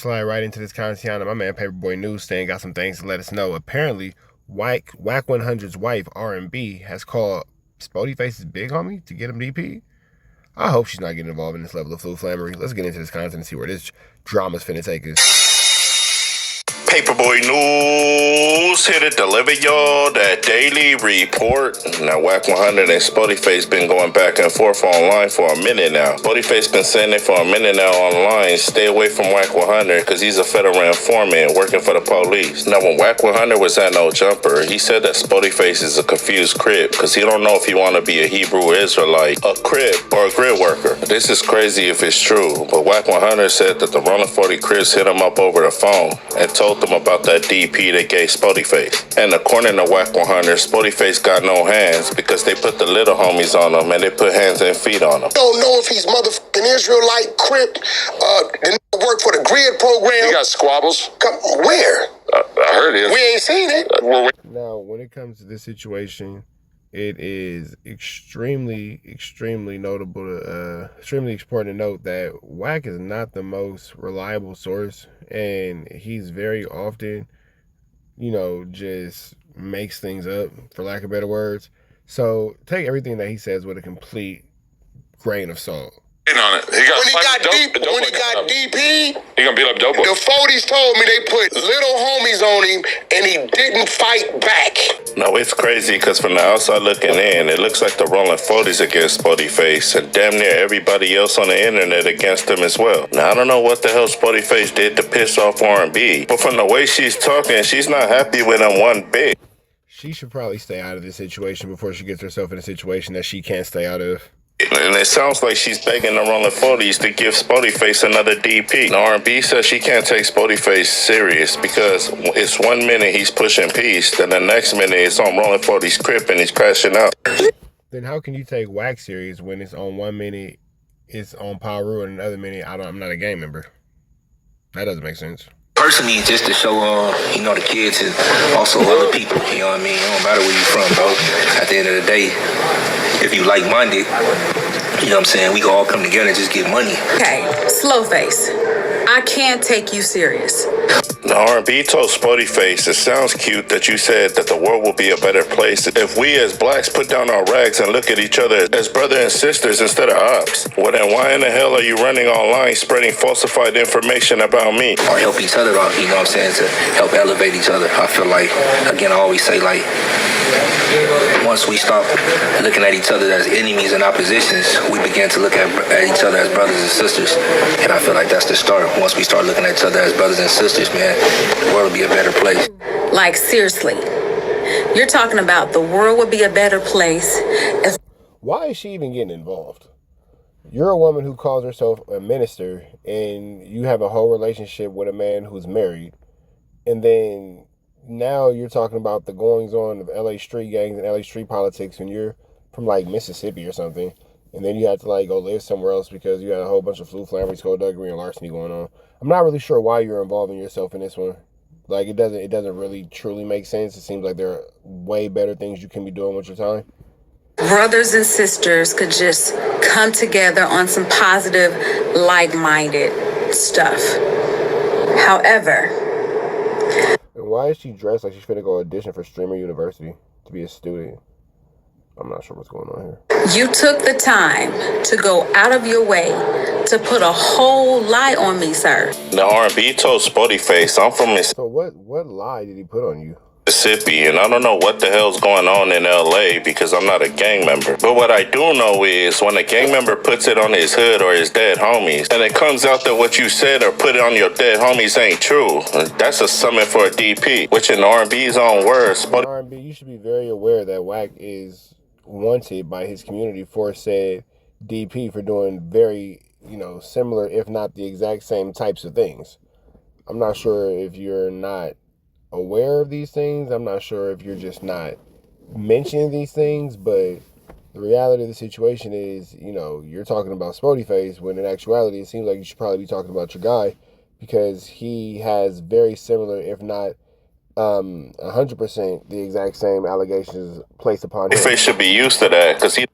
slide right into this content. My man Paperboy Newsstand got some things to let us know. Apparently, WACK100's wife, R&B, has called Spoety Face's big homie to get him DP. I hope she's not getting involved in this level of flammery. Let's get into this content and see where this drama's finna take us. Paperboy News, here to deliver y'all that daily report. Now, WACK100 and Spoety Face been going back and forth online for a minute now. Spoety Face been saying it for a minute now online. Stay away from WACK100 because he's a federal informant working for the police. Now, when WACK100 was at No Jumper, he said that Spoety Face is a confused Crip because he don't know if he want to be a Hebrew Israelite, a Crip, or a grid worker. This is crazy if it's true, but WACK100 said that the Rolling 40 Crips hit him up over the phone and told them about that DP they gave Spoety Face. And according to WACK100, Spoety Face got no hands because they put the little homies on him and they put hands and feet on him. Don't know if he's motherfucking Israelite, Crip, didn't work for the grid program. He got squabbles. Where? I heard it. We ain't seen it. Now, when it comes to this situation, it is extremely notable, extremely important to note that Wack is not the most reliable source, and he's very often, just makes things up, for lack of better words. So take everything that he says with a complete grain of salt. On it. When he got DP, he gonna beat up dope boys. The 40s told me they put little homies on him and he didn't fight back. No, it's crazy because from the outside looking in, it looks like the Rolling 40s against Spoety Face and damn near everybody else on the internet against him as well. Now, I don't know what the hell Spoety Face did to piss off R&B, but from the way she's talking, she's not happy with him one bit. She should probably stay out of this situation before she gets herself in a situation that she can't stay out of. And it sounds like she's begging the Rolling 40s to give Spoety Face another DP. Now, R&B says she can't take Spoety Face serious because it's 1 minute he's pushing peace, then the next minute it's on Rolling 40's Crip and he's crashing out. Then how can you take Wack serious when it's on 1 minute it's on Paru and another minute I'm not a gang member? That doesn't make sense. Personally, just to show, the kids and also other people, you know what I mean? It don't matter where you from, bro. At the end of the day, if you like-minded, you know what I'm saying, we can all come together and just get money. Okay, slow face. I can't take you serious. The R&B told Spoety Face, it sounds cute that you said that the world will be a better place if we as blacks put down our rags and look at each other as brother and sisters instead of ops. Well, then why in the hell are you running online spreading falsified information about me? Or help each other out, you know what I'm saying, to help elevate each other. I feel like, again, I always say, like, once we stop looking at each other as enemies and oppositions, we begin to look at each other as brothers and sisters. And I feel like that's the start. Once we start looking at each other as brothers and sisters, man, the world will be a better place. Like, seriously, you're talking about the world would be a better place if... Why is she even getting involved? You're a woman who calls herself a minister, and you have a whole relationship with a man who's married, and then now you're talking about the goings-on of LA street gangs and LA street politics when you're from, like, Mississippi or something, and then you have to, like, go live somewhere else because you got a whole bunch of flammery, skullduggery, and larceny going on. I'm not really sure why you're involving yourself in this one. Like, it doesn't really truly make sense. It seems like there are way better things you can be doing with your time. Brothers and sisters could just come together on some positive, like-minded stuff. However... And why is she dressed like she's finna go audition for Streamer University to be a student? I'm not sure what's going on here. You took the time to go out of your way to put a whole lie on me, sir. The R&B told Spoety Face, I'm from Mississippi. So what lie did he put on you? And I don't know what the hell's going on in LA because I'm not a gang member. But what I do know is when a gang member puts it on his hood or his dead homies, and it comes out that what you said or put it on your dead homies ain't true, that's a summon for a DP, which in R&B's own words. But R&B, you should be very aware that Wack is wanted by his community for said DP for doing very, similar, if not the exact same types of things. I'm not sure if you're not aware of these things. I'm not sure if you're just not mentioning these things, but the reality of the situation is, you're talking about Spoety Face when in actuality it seems like you should probably be talking about your guy because he has very similar, if not 100% the exact same allegations placed upon him. Face should be used to that because he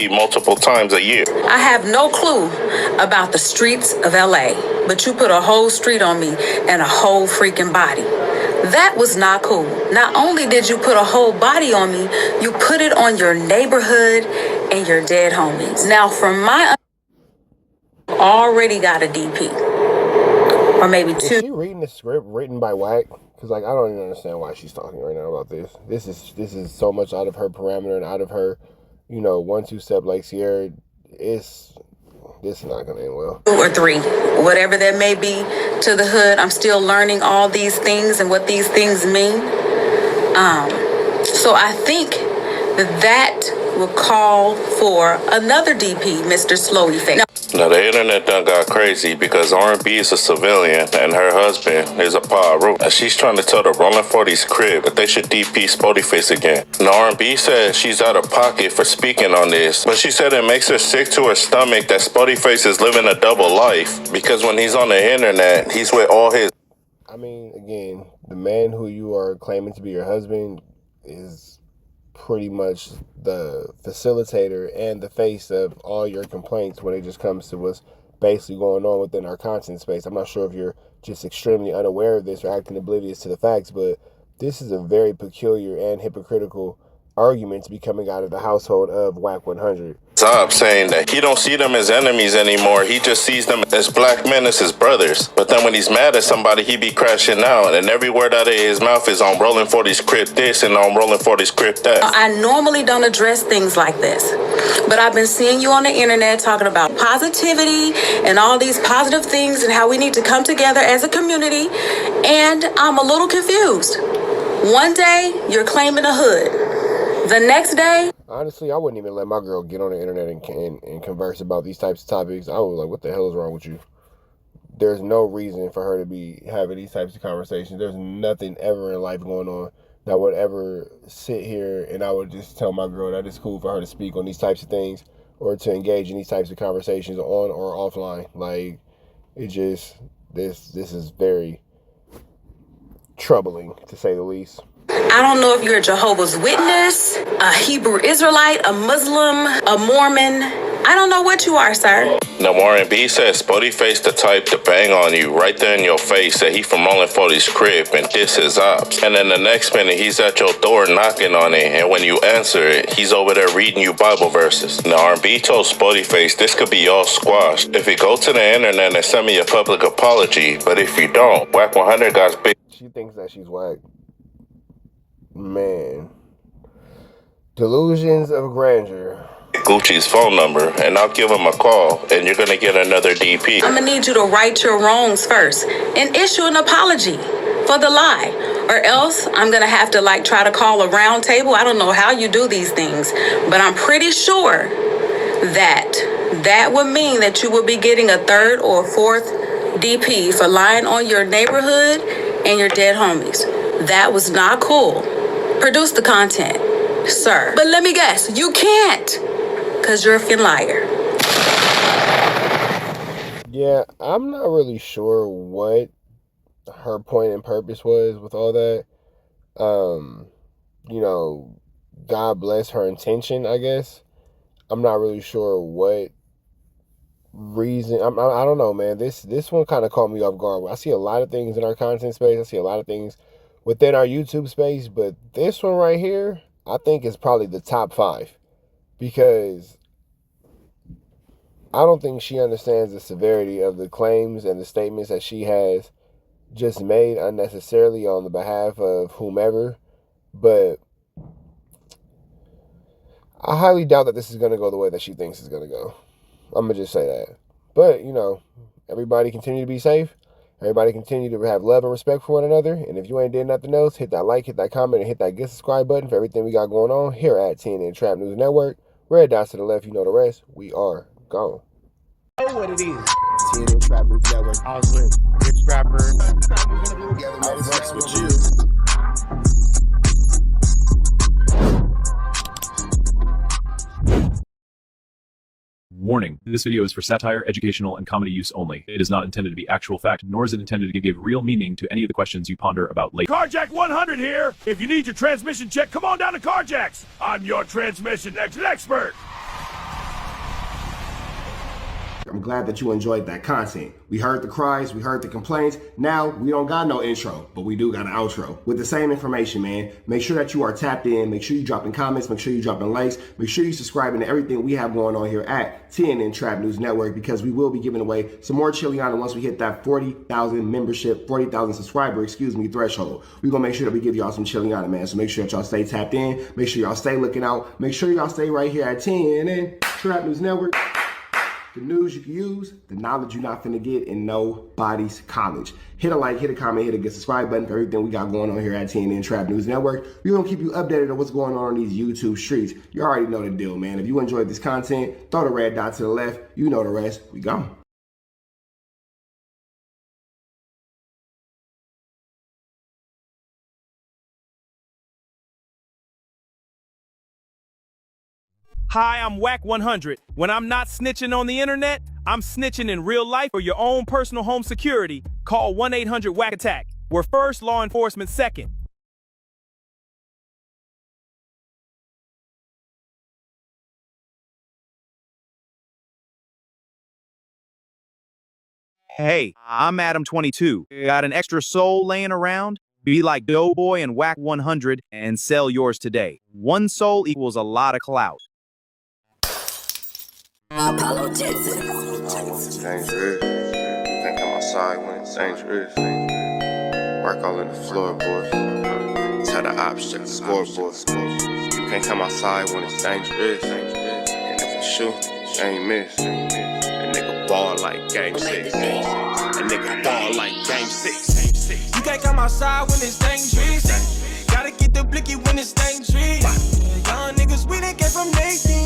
multiple times a year. I have no clue about the streets of LA. but you put a whole street on me and a whole freaking body. That was not cool. Not only did you put a whole body on me, you put it on your neighborhood and your dead homies. Now, from my already got a DP. Or maybe two. Is she reading the script written by Wack? Because like I don't even understand why she's talking right now about this. This is so much out of her parameter and out of her, 1-2 step like Sierra. This is not gonna end well. 2 or 3, whatever that may be to the hood. I'm still learning all these things and what these things mean. So I think that will call for another DP, Mr. Spoety Face. Now the internet done got crazy because R&B is a civilian and her husband is a pyro. And she's trying to tell the Rolling 40s crib that they should DP Spoety Face again. Now R&B said she's out of pocket for speaking on this, but she said it makes her sick to her stomach that Spoety Face is living a double life because when he's on the internet, he's with all his... I mean, again, the man who you are claiming to be your husband is pretty much the facilitator and the face of all your complaints when it just comes to what's basically going on within our content space. I'm not sure if you're just extremely unaware of this or acting oblivious to the facts, but this is a very peculiar and hypocritical argument to be coming out of the household of WACK100. Up saying that he don't see them as enemies anymore. He just sees them as black men as his brothers. But then when he's mad at somebody, he be crashing out. And every word out of his mouth is on Rolling 40's Crip this and on Rolling 40's Crip that. I normally don't address things like this, but I've been seeing you on the internet talking about positivity and all these positive things and how we need to come together as a community. And I'm a little confused. One day you're claiming a hood. The next day, honestly, I wouldn't even let my girl get on the internet and converse about these types of topics. I was like, what the hell is wrong with you? There's no reason for her to be having these types of conversations. There's nothing ever in life going on that would ever sit here and I would just tell my girl that it's cool for her to speak on these types of things or to engage in these types of conversations on or offline. Like, it just, this is very troubling, to say the least. I don't know if you're a Jehovah's Witness, a Hebrew Israelite, a Muslim, a Mormon. I don't know what you are, sir. Now R&B says Spoety Face the type to bang on you right there in your face that he from Rolling 40's Crib and diss his ops. And then the next minute he's at your door knocking on it, and when you answer it, he's over there reading you Bible verses. Now R&B told Spoety Face this could be all squashed if you go to the internet and send me a public apology, but if you don't, WACK100 got big. She thinks that she's whack. Man, delusions of grandeur. Gucci's phone number, and I'll give him a call, and you're gonna get another DP. I'm gonna need you to right your wrongs first and issue an apology for the lie, or else I'm gonna have to try to call a round table. I don't know how you do these things, but I'm pretty sure that would mean that you will be getting a 3rd or 4th DP for lying on your neighborhood and your dead homies. That was not cool. Produce the content, sir. But let me guess, you can't, because you're a fin liar. Yeah, I'm not really sure what her point and purpose was with all that. God bless her intention, I guess. I'm not really sure what reason. I don't know, man. This one kind of caught me off guard. I see a lot of things in our content space. I see a lot of things within our YouTube space, but this one right here, I think is probably the top 5 because I don't think she understands the severity of the claims and the statements that she has just made unnecessarily on the behalf of whomever, but I highly doubt that this is going to go the way that she thinks it's going to go. I'm going to just say that. But, everybody continue to be safe. Everybody continue to have love and respect for one another. And if you ain't did nothing else, hit that like, hit that comment, and hit that get subscribe button for everything we got going on here at TNN Trap News Network. Red dots to the left, you know the rest. We are gone. Know what it is. TNN Trap News Network. I was with Rich Rapper. I was with you. Warning, this video is for satire, educational, and comedy use only. It is not intended to be actual fact, nor is it intended to give real meaning to any of the questions you ponder about late. WACK100 here. If you need your transmission check, come on down to Carjack's. I'm your transmission expert. I'm glad that you enjoyed that content. We heard the cries, we heard the complaints. Now we don't got no intro, but we do got an outro. With the same information, man. Make sure that you are tapped in. Make sure you dropping comments. Make sure you dropping likes. Make sure you subscribing to everything we have going on here at TNN Trap News Network, because we will be giving away some more Chiliana once we hit that 40,000 membership, 40,000 subscriber, threshold. We're going to make sure that we give y'all some Chiliana, man. So make sure that y'all stay tapped in. Make sure y'all stay looking out. Make sure y'all stay right here at TNN Trap News Network. The news you can use, the knowledge you're not finna get in nobody's college. Hit a like, hit a comment, hit a good subscribe button for everything we got going on here at TNN Trap News Network. We're gonna keep you updated on what's going on these YouTube streets. You already know the deal, man. If you enjoyed this content, throw the red dot to the left. You know the rest. We gone. Hi, I'm WACK100. When I'm not snitching on the internet, I'm snitching in real life. For your own personal home security, call 1-800-WACK-ATTACK. We're first, law enforcement second. Hey, I'm Adam22. Got an extra soul laying around? Be like Doughboy and WACK100 and sell yours today. One soul equals a lot of clout. Apollo Jackson. It's dangerous. Can't come outside when it's dangerous. Work all in the floorboards. Tell the ops check the scoreboard. You can't come outside when it's dangerous. And if you shoot, you ain't miss. A nigga ball like game 6. A nigga ball like game 6. You can't come outside when it's dangerous. Gotta get the blicky when it's dangerous. Young niggas, we done came from Nathan.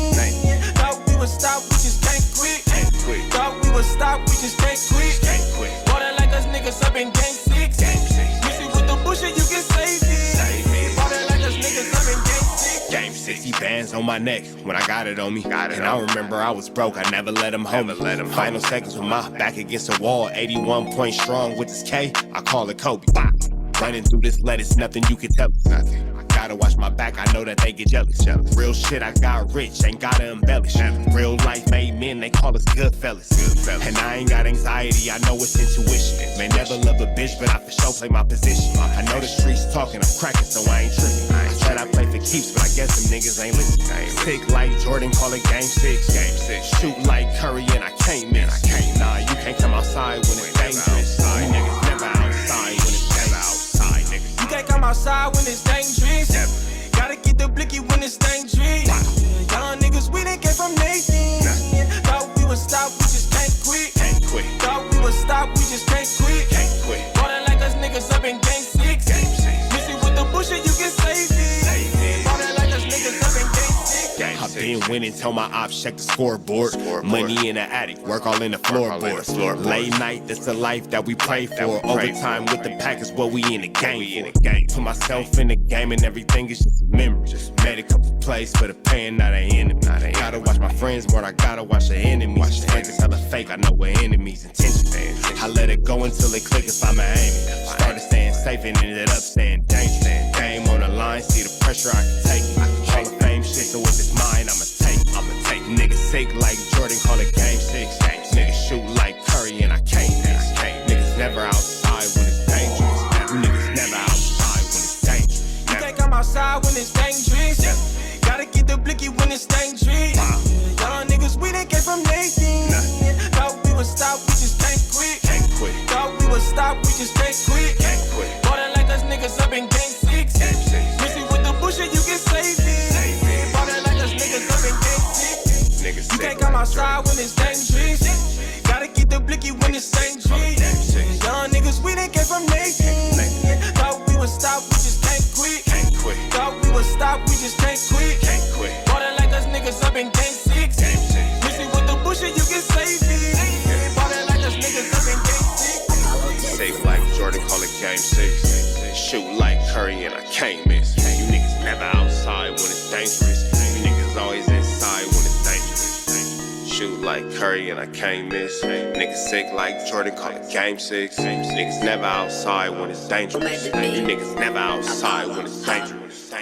Thought we would stop, we just can't quit. Thought we would stop, we just can't quit. Water like us niggas up in game 6. Mix it with the bullshit, you can save it. Water like us niggas up in game 6. Game 60 bands on my neck when I got it on me. And I remember I was broke, I never let them hold me. Final seconds with my back against the wall, 81 point strong with this K, I call it Kobe. Running through this lettuce, nothing you can tell us. Gotta watch my back, I know that they get jealous. Real shit, I got rich, ain't gotta embellish. Real life made men, they call us good fellas. And I ain't got anxiety, I know it's intuition. May never love a bitch, but I for sure play my position. I know the streets talking, I'm cracking, so I ain't tripping. I said I play for keeps, but I guess them niggas ain't listening. Sick like Jordan, call it game 6. Shoot like Curry, and I can't miss. Nah, you can't come outside when it's dangerous. You niggas never outside when it's dangerous. You can't come outside when it's dangerous. Gotta get the blicky when it's dangerous. Young niggas, we done came from Nathan. Thought we would stop, we just can't quit. Thought we would stop, we just can't quit. Water like us niggas up in game 6. Mix it with the bullshit, you can save it. Water like us niggas up in game 6. I've been winning, tell my ops check the scoreboard. Money in the attic, work all in the floorboards. Late night, that's the life that we pray for. Overtime with the pack is what we in the game for. Put myself in the game and everything is just a memory. Made a couple plays for the pain, not an enemy. Gotta watch my friends more, I gotta watch the enemies. Friends is hella fake, I know we're enemies' intentions. I let it go until it click if I'm aiming. Started staying safe and ended up staying dangerous. Game on the line, see the pressure I can take. Hall of Fame shit, so if it's mine, I'ma take. Niggas sick like Jordan, call it game 6. Niggas shoot like Curry, and I can't miss. Niggas never outside when it's dangerous. Niggas never outside when it's dangerous. You can't come outside when it's dangerous. Gotta get the blicky when it's dangerous. Young niggas, we done came from Nathan. Thought we would stop, we just can't quit. Thought we would stop, we just can't quit. Water like us niggas up in game 6. Mix it with the bullshit, you can save it. Water like us niggas up in game 6. You can't come outside when it's dangerous. Gotta get the blicky when it's dangerous. Young niggas, we done came from Nathan. Thought we would stop, we just can't quit. Thought we would stop, we just can't quit. Water like us niggas up in game 6. Mix it with the bullshit, you can save it. Water like us niggas up in game 6. Safe like Jordan, call it game 6. Shoot like Curry, and I can't miss. You niggas never outside when it's dangerous. You niggas always inside when it's dangerous. Shoot like Curry, and I can't miss. Niggas sick like Jordan, call it game 6. Niggas never outside when it's dangerous. You niggas never outside when it's dangerous.